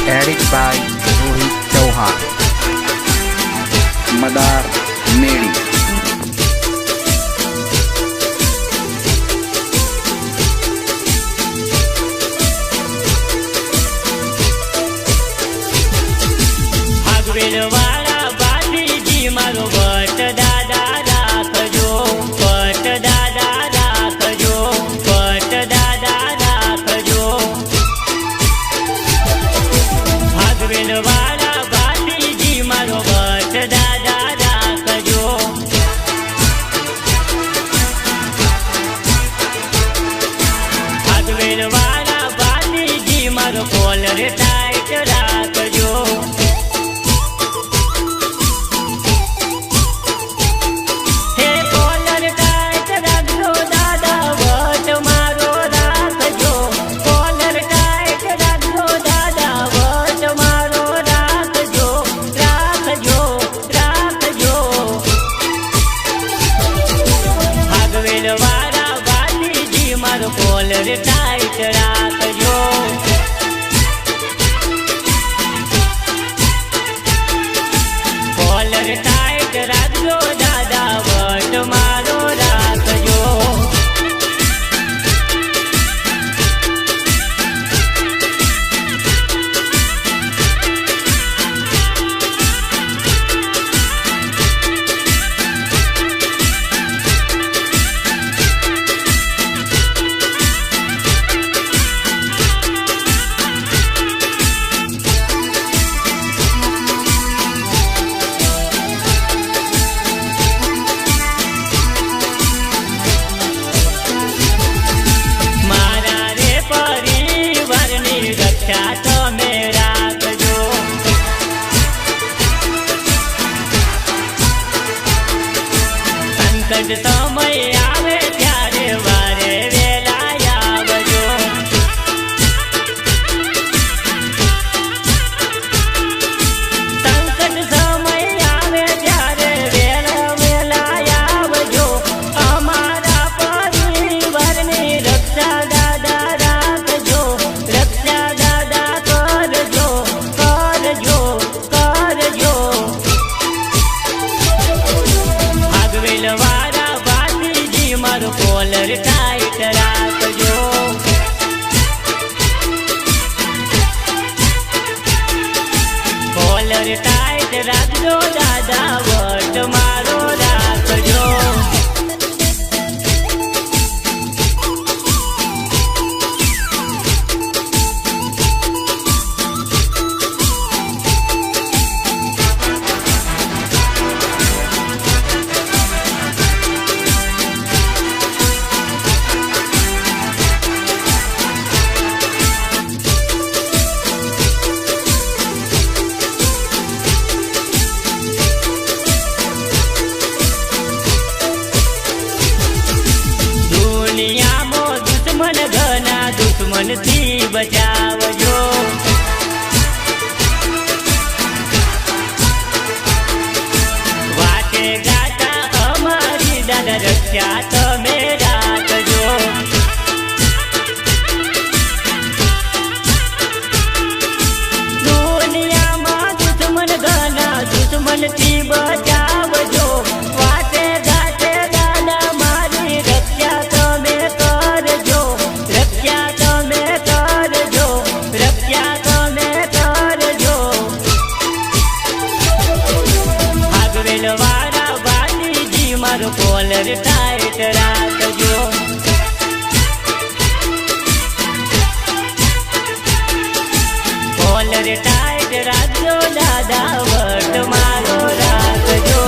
edit by Rohit Chauhan. Madar Medi. વાળા બાપીજી મારો ભટ્ટ દાદા રાખજો, ભટ્ટ દાદા રાખજો, ભટ્ટ દાદા રાખજો. ભાગવેલ વાળા બાપીજી મારો ભટ્ટ દાદા રાખજો. ભાગવેલ વાળા બાપીજી મારો કોલર ટાઈટ રાખજો. કોલર ટાઈટ રાખજો. કોલર ટાઈટ રાખજો દાદા વટ મારો રાખજો. તમે રાખજો. સંકટ સમય આવે ત્યારે વારે વેલા આવજો. સંકટ સમય આવે ત્યારે વેલા આવજો. અમારા પરિવારની રક્ષા દાદા રાખજો, રક્ષા દાદા કરજો, કરજો, કરજો. ભાગવેલ વાળા બાપીજી મારો કોલર ટાઈટ રાખજો. કોલર ટાઈટ રાખજો દાદા વટ મારો રાખજો. દુનિયામાં દુશ્મન ઘણા, દુશ્મનથી બચાવજો. વાટે ગાતા અમારી દાદા રક્ષા તમે રાખજો. દુનિયામાં દુશ્મન ઘણા, દુશ્મનથી બચાવજો. વાટે ગાતે દાદા મારી રક્ષા તમે કરજો, રક્ષા તમે કરજો, રક્ષા તમે કરજો. ભાગવેલ વાળા બાપીજી મારો કોલર ટાઈટ રાખજો. કોલર ટાઈટ રાખજો દાદા વટ મારો રાખજો.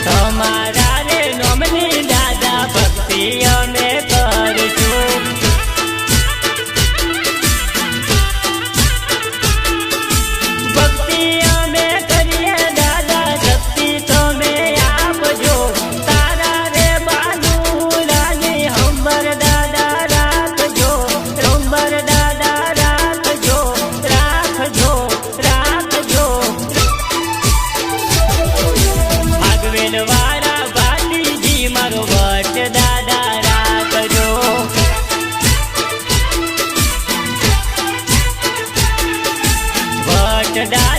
તમારા રે નોમની દાદા ભક્તિ અમે કરશું ભક્તિ અમે કરીએ દાદા શક્તિ તમે આપજો તારા રે બાલુલાની હંબર દાદા રાખજો હંબર દાદા રાખજો રાખજો રાખજો આગવેલ વાળા ભાતીજી મારો વટ દાદા રાખજો વટ દાદા